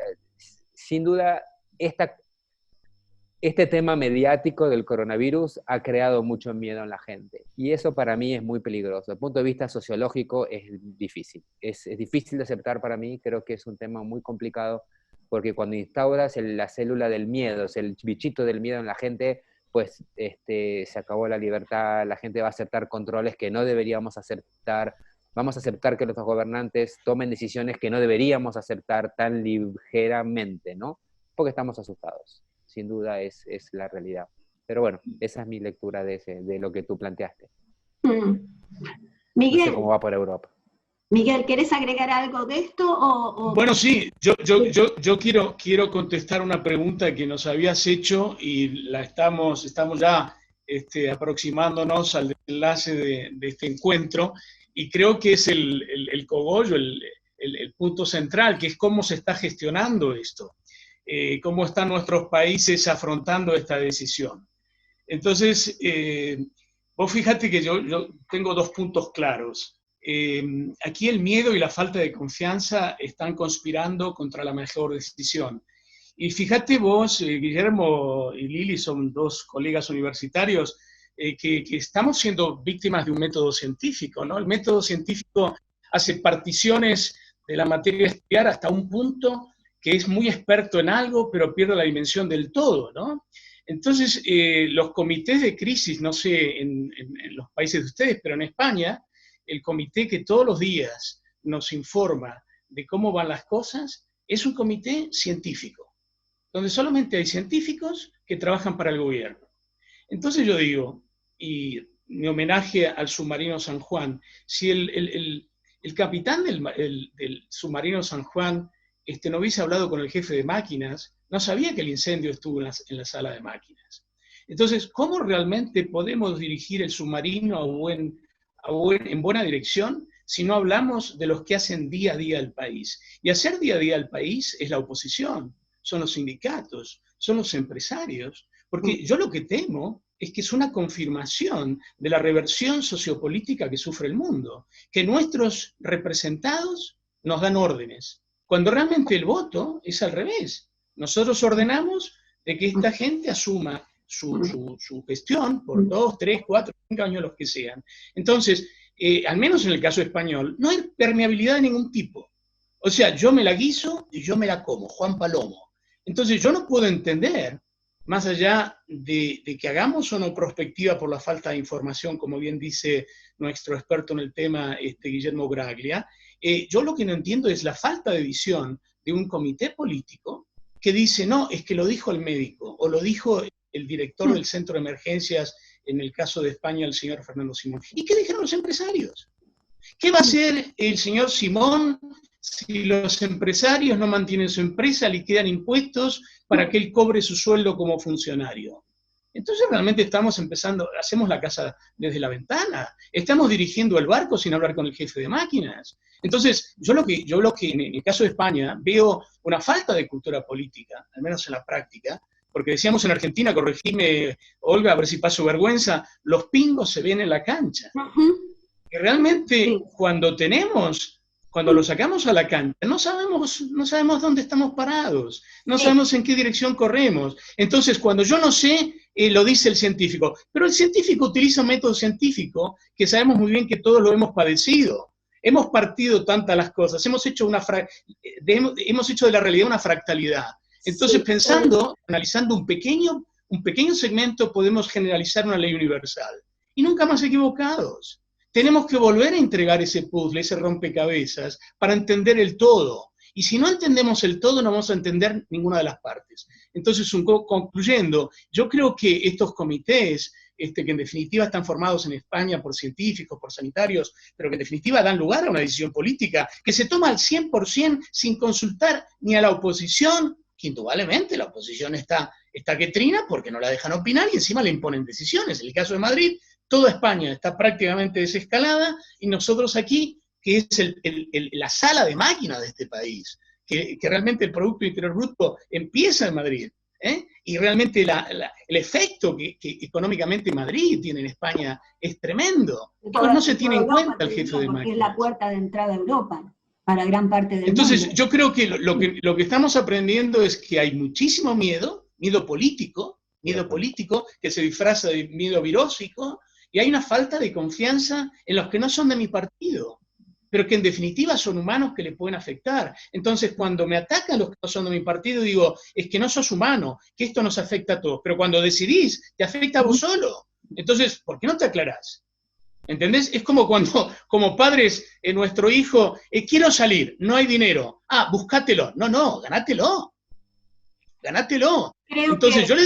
este tema mediático del coronavirus ha creado mucho miedo en la gente. Y eso para mí es muy peligroso. Desde el punto de vista sociológico es difícil. Es difícil de aceptar para mí. Creo que es un tema muy complicado porque cuando instauras la célula del miedo, el bichito del miedo en la gente, pues se acabó la libertad, la gente va a aceptar controles que no deberíamos aceptar, vamos a aceptar que nuestros gobernantes tomen decisiones que no deberíamos aceptar tan ligeramente, ¿no? Porque estamos asustados. Sin duda es la realidad. Pero bueno, esa es mi lectura de lo que tú planteaste. Miguel, no sé cómo va por Europa. Miguel, ¿querés agregar algo de esto? Bueno, sí, yo quiero contestar una pregunta que nos habías hecho y estamos ya aproximándonos al desenlace de este encuentro, y creo que es el cogollo, el punto central, que es cómo se está gestionando esto, cómo están nuestros países afrontando esta decisión. Entonces, vos fíjate que yo tengo dos puntos claros. Aquí el miedo y la falta de confianza están conspirando contra la mejor decisión. Y fíjate vos, Guillermo y Lili son dos colegas universitarios, que estamos siendo víctimas de un método científico, ¿no? El método científico hace particiones de la materia a estudiar hasta un punto que es muy experto en algo, pero pierde la dimensión del todo, ¿no? Entonces, los comités de crisis, no sé en los países de ustedes, pero en España, el comité que todos los días nos informa de cómo van las cosas es un comité científico, donde solamente hay científicos que trabajan para el gobierno. Entonces yo digo, y mi homenaje al submarino San Juan, si el capitán del submarino San Juan no hubiese hablado con el jefe de máquinas, no sabía que el incendio estuvo en la sala de máquinas. Entonces, ¿cómo realmente podemos dirigir el submarino en buena dirección si no hablamos de los que hacen día a día el país? Y hacer día a día el país es la oposición, son los sindicatos, son los empresarios, porque yo lo que temo es que es una confirmación de la reversión sociopolítica que sufre el mundo, que nuestros representados nos dan órdenes, cuando realmente el voto es al revés. Nosotros ordenamos de que esta gente asuma su gestión por 2, 3, 4, 5 años, los que sean. Entonces, al menos en el caso español, no hay permeabilidad de ningún tipo. O sea, yo me la guiso y yo me la como, Juan Palomo. Entonces, yo no puedo entender, más allá de que hagamos o no prospectiva por la falta de información, como bien dice nuestro experto en el tema, Guillermo Braglia, yo lo que no entiendo es la falta de visión de un comité político que dice, no, es que lo dijo el médico, o lo dijo el director del centro de emergencias, en el caso de España, el señor Fernando Simón. ¿Y qué dijeron los empresarios? ¿Qué va a hacer el señor Simón si los empresarios no mantienen su empresa, liquidan impuestos para que él cobre su sueldo como funcionario? Entonces realmente estamos empezando, hacemos la casa desde la ventana, estamos dirigiendo el barco sin hablar con el jefe de máquinas. Entonces, yo lo que en el caso de España veo una falta de cultura política, al menos en la práctica, porque decíamos en Argentina, corregime, Olga, a ver si paso vergüenza, los pingos se ven en la cancha. Y realmente cuando lo sacamos a la cancha, no sabemos dónde estamos parados, no sabemos en qué dirección corremos. Entonces, cuando yo no sé, lo dice el científico, pero el científico utiliza un método científico que sabemos muy bien que todos lo hemos padecido. Hemos partido tantas las cosas, hemos hecho de la realidad una fractalidad. Entonces, analizando un pequeño segmento, podemos generalizar una ley universal. Y nunca más equivocados. Tenemos que volver a entregar ese puzzle, ese rompecabezas, para entender el todo. Y si no entendemos el todo, no vamos a entender ninguna de las partes. Entonces, concluyendo, yo creo que estos comités, que en definitiva están formados en España por científicos, por sanitarios, pero que en definitiva dan lugar a una decisión política, que se toma al 100% sin consultar ni a la oposición, que indudablemente la oposición está que trina porque no la dejan opinar y encima le imponen decisiones. En el caso de Madrid, toda España está prácticamente desescalada y nosotros aquí, que es la sala de máquinas de este país, que realmente el Producto Interior Bruto empieza en Madrid, y realmente el efecto que económicamente Madrid tiene en España es tremendo. Pues no se tiene en cuenta el jefe de máquinas. Es la puerta de entrada a Europa para gran parte del mundo. Entonces, yo creo que lo que estamos aprendiendo es que hay muchísimo miedo político, que se disfraza de miedo virósico, y hay una falta de confianza en los que no son de mi partido, pero que en definitiva son humanos que le pueden afectar. Entonces, cuando me atacan los que no son de mi partido, digo, es que no sos humano, que esto nos afecta a todos, pero cuando decidís, te afecta a vos solo. Entonces, ¿por qué no te aclarás? ¿Entendés? Es como cuando, como padres, nuestro hijo, quiero salir, no hay dinero. Ah, búscatelo. No, ganátelo. Ganátelo. Creo Entonces, que yo le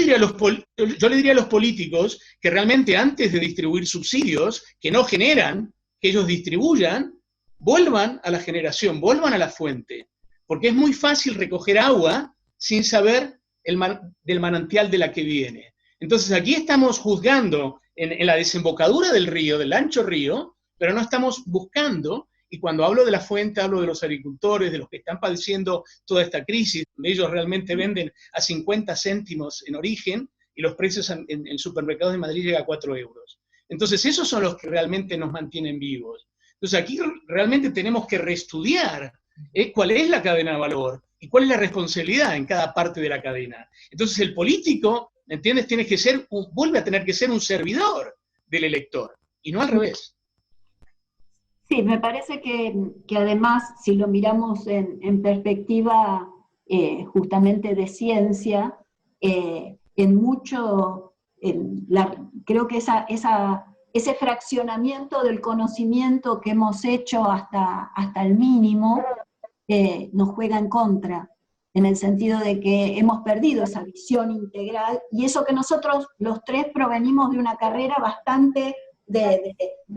diría a los políticos que realmente antes de distribuir subsidios que no generan, que ellos distribuyan, vuelvan a la generación, vuelvan a la fuente. Porque es muy fácil recoger agua sin saber del manantial de la que viene. Entonces, aquí estamos juzgando en la desembocadura del río, del ancho río, pero no estamos buscando. Y cuando hablo de la fuente, hablo de los agricultores, de los que están padeciendo toda esta crisis, donde ellos realmente venden a 50 céntimos en origen y los precios en supermercados de Madrid llegan a 4 euros. Entonces, esos son los que realmente nos mantienen vivos. Entonces, aquí realmente tenemos que reestudiar cuál es la cadena de valor y cuál es la responsabilidad en cada parte de la cadena. Entonces, el político, ¿entiendes? Vuelve a tener que ser un servidor del elector y no al revés. sí, me parece que además, si lo miramos en perspectiva justamente de ciencia, en mucho, creo que ese fraccionamiento del conocimiento que hemos hecho hasta el mínimo nos juega en contra, en el sentido de que hemos perdido esa visión integral, y eso que nosotros los tres provenimos de una carrera bastante de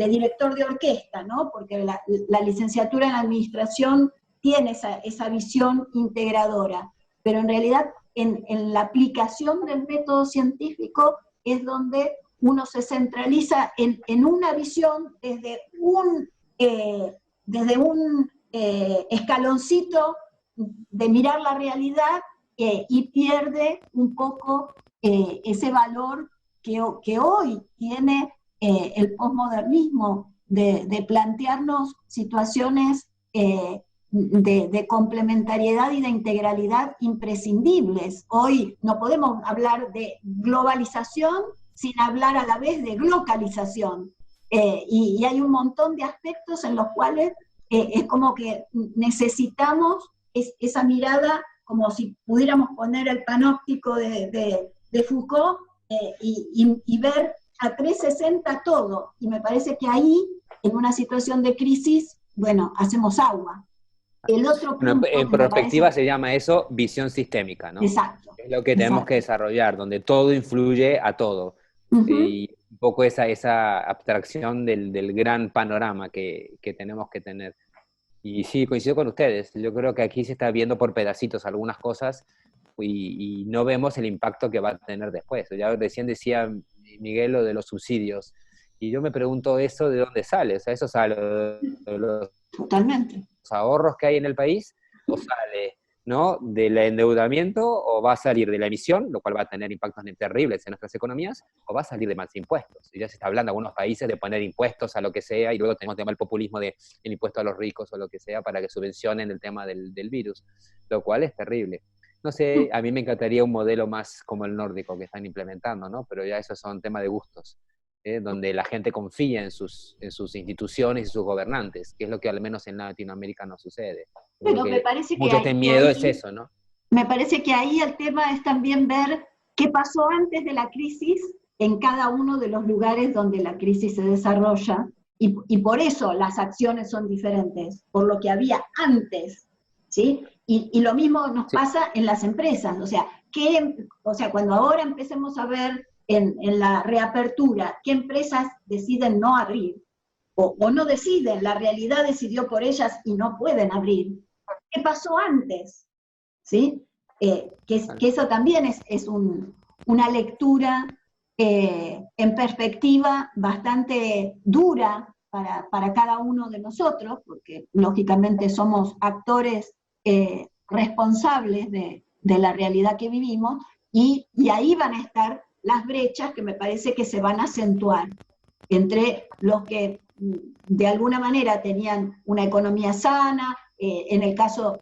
director de orquesta, ¿no? Porque la licenciatura en administración tiene esa visión integradora, pero en realidad en la aplicación del método científico es donde uno se centraliza en una visión desde un escaloncito de mirar la realidad y pierde un poco ese valor que hoy tiene el posmodernismo de plantearnos situaciones de complementariedad y de integralidad imprescindibles. Hoy no podemos hablar de globalización sin hablar a la vez de glocalización. Y hay un montón de aspectos en los cuales es como que necesitamos esa mirada, como si pudiéramos poner el panóptico de Foucault y ver a 360 todo, y me parece que ahí, en una situación de crisis, bueno, hacemos agua. El otro punto en perspectiva se llama eso visión sistémica, ¿no? Exacto. Es lo que tenemos que desarrollar, donde todo influye a todo. Y un poco esa abstracción del gran panorama que tenemos que tener. Y sí, coincido con ustedes. Yo creo que aquí se está viendo por pedacitos algunas cosas y no vemos el impacto que va a tener después. Ya recién decía Miguel lo de los subsidios. Y yo me pregunto eso de dónde sale. O sea, ¿eso sale de los Totalmente. ahorros que hay en el país? ¿O sale, ¿no?, del endeudamiento? ¿O va a salir de la emisión, lo cual va a tener impactos terribles en nuestras economías? ¿O va a salir de más impuestos? Y ya se está hablando en algunos países de poner impuestos a lo que sea, y luego tenemos el tema del populismo del impuesto a los ricos o lo que sea para que subvencionen el tema del virus, lo cual es terrible. No sé, a mí me encantaría un modelo más como el nórdico que están implementando, ¿no? Pero ya esos son temas de gustos, donde la gente confía en sus instituciones y sus gobernantes, que es lo que al menos en Latinoamérica no sucede. Pero me parece que mucho este miedo es eso, ¿no? Me parece que ahí el tema es también ver qué pasó antes de la crisis en cada uno de los lugares donde la crisis se desarrolla, y por eso las acciones son diferentes, por lo que había antes, ¿sí? Y lo mismo nos pasa en las empresas, o sea, cuando ahora empecemos a ver en la reapertura qué empresas deciden no abrir, o no deciden, la realidad decidió por ellas y no pueden abrir. ¿Qué pasó antes? ¿Sí? Que eso también es una lectura en perspectiva bastante dura para cada uno de nosotros, porque lógicamente somos actores responsables de la realidad que vivimos, y ahí van a estar las brechas que me parece que se van a acentuar entre los que de alguna manera tenían una economía sana, en el caso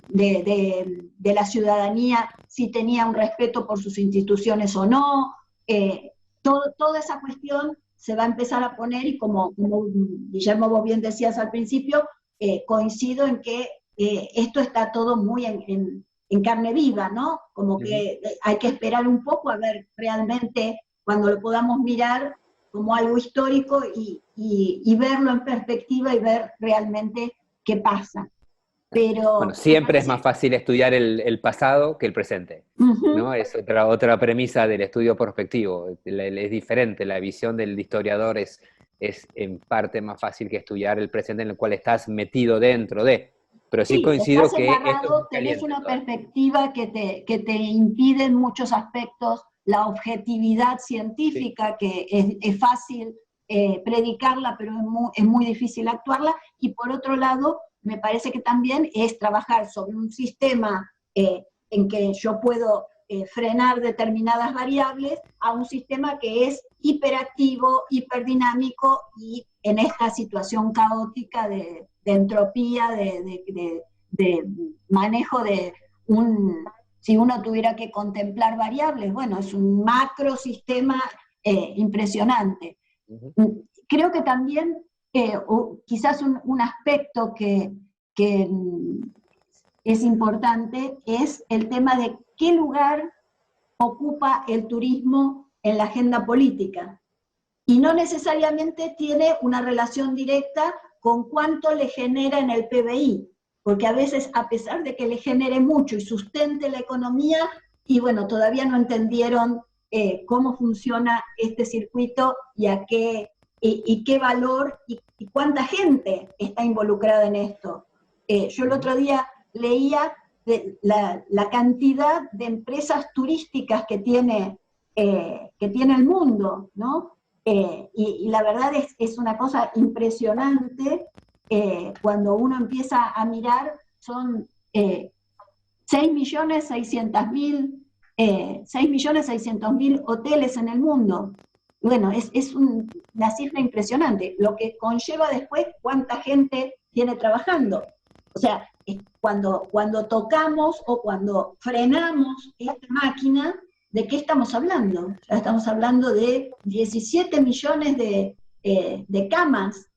de la ciudadanía, si tenía un respeto por sus instituciones o no, toda esa cuestión se va a empezar a poner, y como Guillermo, vos bien decías al principio, coincido en que esto está todo muy en carne viva, ¿no? Como que hay que esperar un poco a ver realmente, cuando lo podamos mirar, como algo histórico y verlo en perspectiva y ver realmente qué pasa. Pero bueno, siempre es más fácil estudiar el pasado que el presente, ¿no? Es otra premisa del estudio prospectivo. Es diferente, la visión del historiador es en parte más fácil que estudiar el presente en el cual estás metido dentro de. Pero sí coincido estás que esto es enmarrado, muy tenés caliente una todavía. perspectiva que te impide en muchos aspectos la objetividad Sí. científica, que es fácil predicarla, pero es muy difícil actuarla, y por otro lado, me parece que también es trabajar sobre un sistema en que yo puedo frenar determinadas variables a un sistema que es hiperactivo, hiperdinámico y en esta situación caótica de entropía, de manejo de si uno tuviera que contemplar variables, bueno, es un macro sistema impresionante. Creo que también quizás un aspecto que es importante es el tema de qué lugar ocupa el turismo en la agenda política. Y no necesariamente tiene una relación directa con cuánto le genera en el PBI, porque a veces, a pesar de que le genere mucho y sustente la economía, y bueno, todavía no entendieron cómo funciona este circuito y qué valor y cuánta gente está involucrada en esto. Yo el otro día leía la cantidad de empresas turísticas que tiene el mundo, ¿no? Y la verdad es una cosa impresionante cuando uno empieza a mirar, son 6.600.000 hoteles en el mundo. Bueno, es una cifra impresionante, lo que conlleva después cuánta gente tiene trabajando. O sea, cuando tocamos o cuando frenamos esta máquina, ¿de qué estamos hablando? Ya estamos hablando de 17 millones de camas,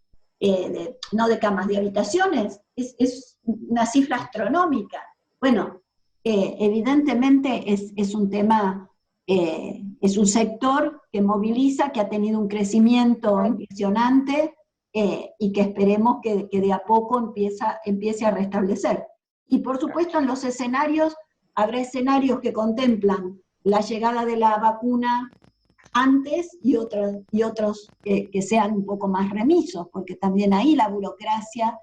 no de camas, de habitaciones. Es una cifra astronómica. Bueno, evidentemente es un tema, es un sector que moviliza, que ha tenido un crecimiento impresionante y que esperemos que de a poco empiece a restablecer. Y por supuesto en los escenarios, habrá escenarios que contemplan la llegada de la vacuna antes y otros que sean un poco más remisos, porque también ahí la burocracia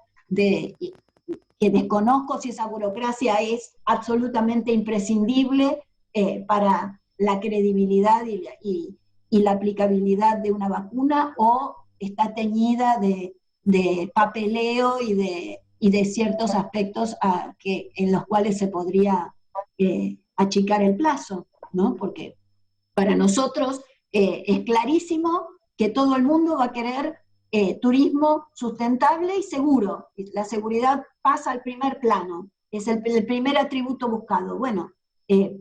que desconozco si esa burocracia es absolutamente imprescindible para la credibilidad y la aplicabilidad de una vacuna, o está teñida de papeleo y de ciertos aspectos en los cuales se podría achicar el plazo, ¿no? Porque para nosotros es clarísimo que todo el mundo va a querer turismo sustentable y seguro. La seguridad pasa al primer plano, es el primer atributo buscado. Bueno,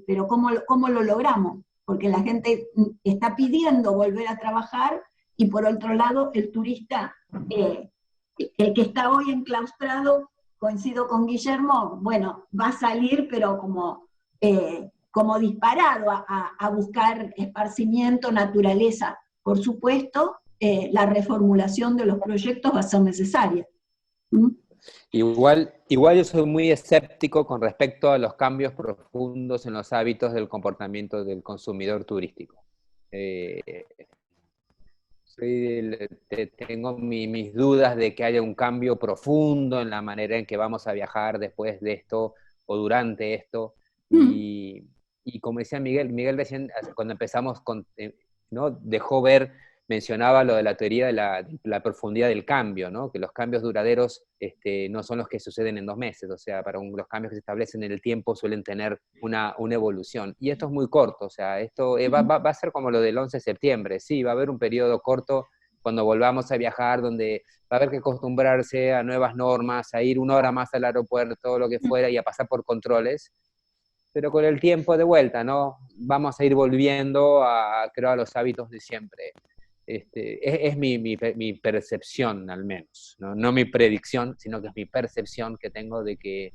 pero ¿cómo lo logramos? Porque la gente está pidiendo volver a trabajar y por otro lado el turista, el que está hoy enclaustrado, coincido con Guillermo, bueno, va a salir pero como disparado a buscar esparcimiento, naturaleza. Por supuesto, la reformulación de los proyectos va a ser necesaria. ¿Mm? Igual yo soy muy escéptico con respecto a los cambios profundos en los hábitos del comportamiento del consumidor turístico. Tengo mis dudas de que haya un cambio profundo en la manera en que vamos a viajar después de esto o durante esto. Y como decía Miguel recién, cuando empezamos, ¿no? Dejó ver, mencionaba lo de la teoría de la profundidad del cambio, ¿no? Que los cambios duraderos no son los que suceden en 2 meses, o sea, los cambios que se establecen en el tiempo suelen tener una evolución. Y esto es muy corto, o sea, esto va a ser como lo del 11 de septiembre, sí, va a haber un periodo corto cuando volvamos a viajar, donde va a haber que acostumbrarse a nuevas normas, a ir 1 hora más al aeropuerto, lo que fuera, y a pasar por controles, pero con el tiempo de vuelta, ¿no? Vamos a ir volviendo creo, a los hábitos de siempre. Es mi percepción, al menos, ¿no? No mi predicción, sino que es mi percepción que tengo de que,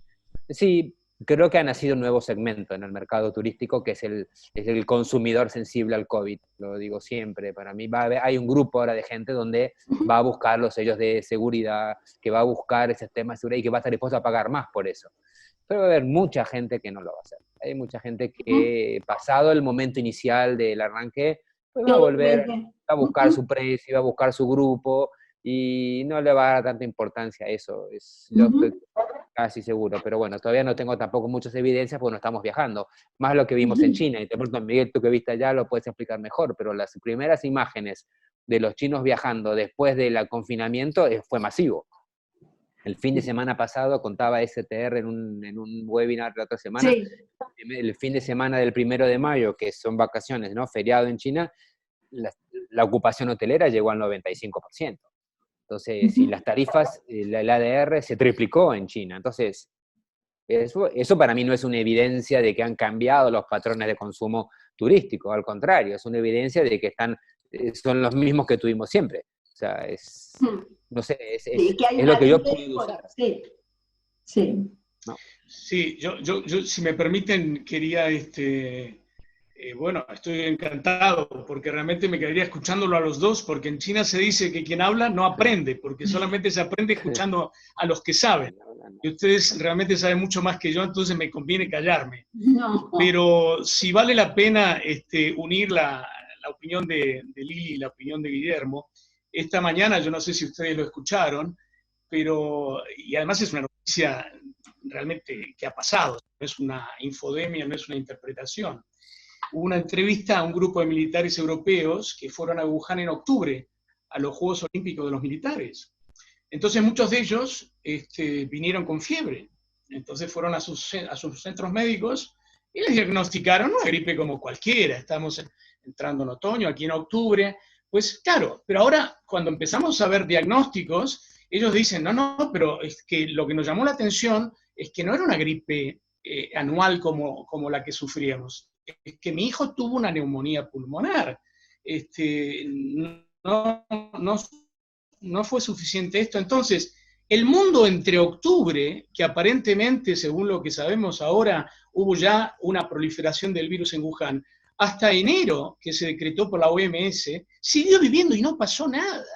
sí, creo que ha nacido un nuevo segmento en el mercado turístico, que es el consumidor sensible al COVID, lo digo siempre. Para mí hay un grupo ahora de gente donde va a buscar los sellos de seguridad, que va a buscar ese tema de seguridad y que va a estar dispuesto a pagar más por eso. Pero va a haber mucha gente que no lo va a hacer. Hay mucha gente que, pasado el momento inicial del arranque, pues va a volver a buscar su precio, va a buscar su grupo, y no le va a dar tanta importancia a eso. Yo estoy casi seguro, pero bueno, todavía no tengo tampoco muchas evidencias porque no estamos viajando. Más lo que vimos en China, y de pronto, Miguel, tú que viste allá lo puedes explicar mejor, pero las primeras imágenes de los chinos viajando después del confinamiento fue masivo. El fin de semana pasado, contaba STR en un webinar la otra semana, el fin de semana del 1 de mayo, que son vacaciones, ¿no? Feriado en China, la ocupación hotelera llegó al 95%. Entonces, y las tarifas, el ADR se triplicó en China. Entonces, eso para mí no es una evidencia de que han cambiado los patrones de consumo turístico, al contrario, es una evidencia de que son los mismos que tuvimos siempre. O sea, no sé, es lo que yo puedo usar. Sí. ¿No? Sí, yo, si me permiten, quería, bueno, estoy encantado, porque realmente me quedaría escuchándolo a los dos, porque en China se dice que quien habla no aprende, porque solamente se aprende escuchando a los que saben. Y ustedes realmente saben mucho más que yo, entonces me conviene callarme. No. Pero si vale la pena unir la opinión de Lili y la opinión de Guillermo, esta mañana, yo no sé si ustedes lo escucharon, pero, y además es una noticia realmente que ha pasado, no es una infodemia, no es una interpretación. Hubo una entrevista a un grupo de militares europeos que fueron a Wuhan en octubre, a los Juegos Olímpicos de los militares. Entonces muchos de ellos vinieron con fiebre. Entonces fueron a sus centros médicos y les diagnosticaron una gripe como cualquiera. Estamos entrando en otoño, aquí en octubre. Pues claro, pero ahora cuando empezamos a ver diagnósticos, ellos dicen, no, pero es que lo que nos llamó la atención es que no era una gripe anual como la que sufríamos. Es que mi hijo tuvo una neumonía pulmonar. No fue suficiente esto. Entonces, el mundo entre octubre, que aparentemente, según lo que sabemos ahora, hubo ya una proliferación del virus en Wuhan, hasta enero, que se decretó por la OMS, siguió viviendo y no pasó nada.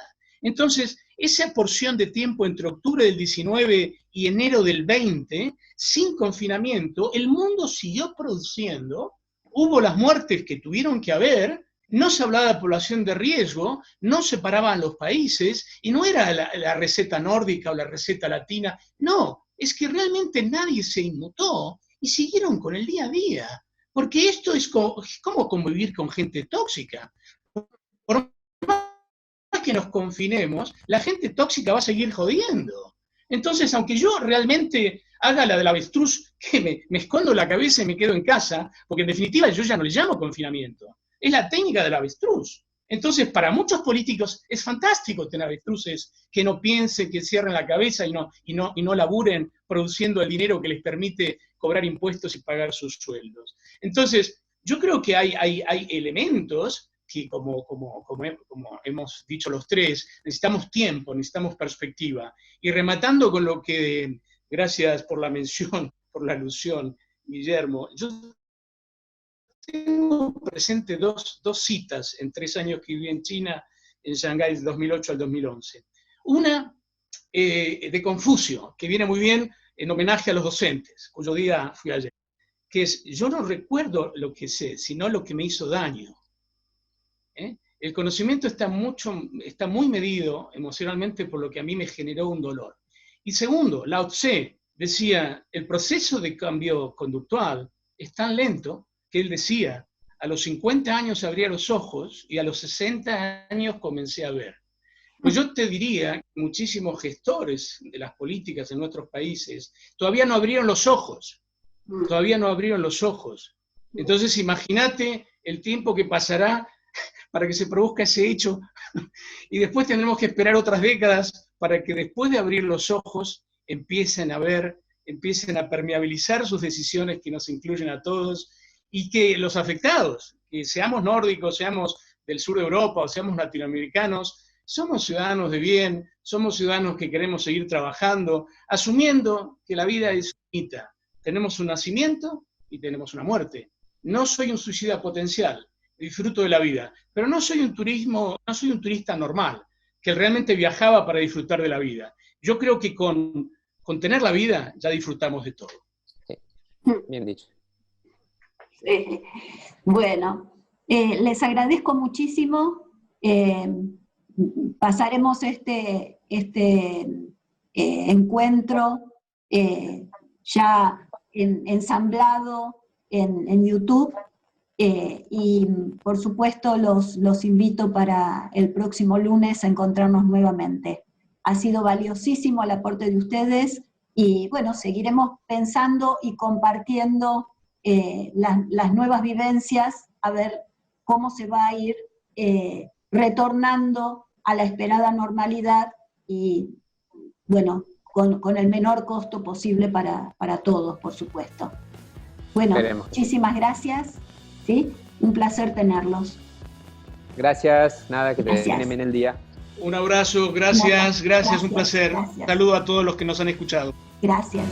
Entonces, esa porción de tiempo entre octubre del 19 y enero del 20, sin confinamiento, el mundo siguió produciendo, hubo las muertes que tuvieron que haber, no se hablaba de población de riesgo, no se paraban los países, y no era la receta nórdica o la receta latina, no, es que realmente nadie se inmutó y siguieron con el día a día. Porque esto es como convivir con gente tóxica. Por más que nos confinemos, la gente tóxica va a seguir jodiendo. Entonces, aunque yo realmente haga la del avestruz, que me escondo la cabeza y me quedo en casa, porque en definitiva yo ya no le llamo confinamiento, es la técnica del avestruz. Entonces, para muchos políticos es fantástico tener avestruces que no piensen, que cierren la cabeza y no laburen produciendo el dinero que les permite cobrar impuestos y pagar sus sueldos. Entonces, yo creo que hay elementos que, como hemos dicho los tres, necesitamos tiempo, necesitamos perspectiva. Y rematando con lo que, gracias por la mención, por la alusión, Guillermo, yo tengo presente dos citas en 3 años que viví en China, en Shanghái, de 2008 al 2011. Una de Confucio, que viene muy bien en homenaje a los docentes, cuyo día fui ayer, que es, yo no recuerdo lo que sé, sino lo que me hizo daño. El conocimiento está muy medido emocionalmente por lo que a mí me generó un dolor. Y segundo, Lao Tse decía, el proceso de cambio conductual es tan lento que él decía, a los 50 años abría los ojos y a los 60 años comencé a ver. Pues yo te diría que muchísimos gestores de las políticas en nuestros países todavía no abrieron los ojos, Entonces imagínate el tiempo que pasará para que se produzca ese hecho y después tendremos que esperar otras décadas para que después de abrir los ojos empiecen a permeabilizar sus decisiones que nos incluyen a todos y que los afectados, que seamos nórdicos, seamos del sur de Europa o seamos latinoamericanos, somos ciudadanos de bien, somos ciudadanos que queremos seguir trabajando, asumiendo que la vida es finita, tenemos un nacimiento y tenemos una muerte. No soy un suicida potencial, disfruto de la vida, pero no soy un turista normal, que realmente viajaba para disfrutar de la vida. Yo creo que con tener la vida ya disfrutamos de todo. Sí. Bien dicho. Sí. Bueno, les agradezco muchísimo. Pasaremos este encuentro ya ensamblado en YouTube, y por supuesto los invito para el próximo lunes a encontrarnos nuevamente. Ha sido valiosísimo el aporte de ustedes y bueno, seguiremos pensando y compartiendo las nuevas vivencias, a ver cómo se va a ir retornando a la esperada normalidad y bueno, con el menor costo posible para todos, por supuesto. Bueno, muchísimas gracias, ¿sí? Un placer tenerlos. Gracias, nada, que te termine bien el día. Un abrazo, gracias, un placer. Gracias. Saludo a todos los que nos han escuchado. Gracias.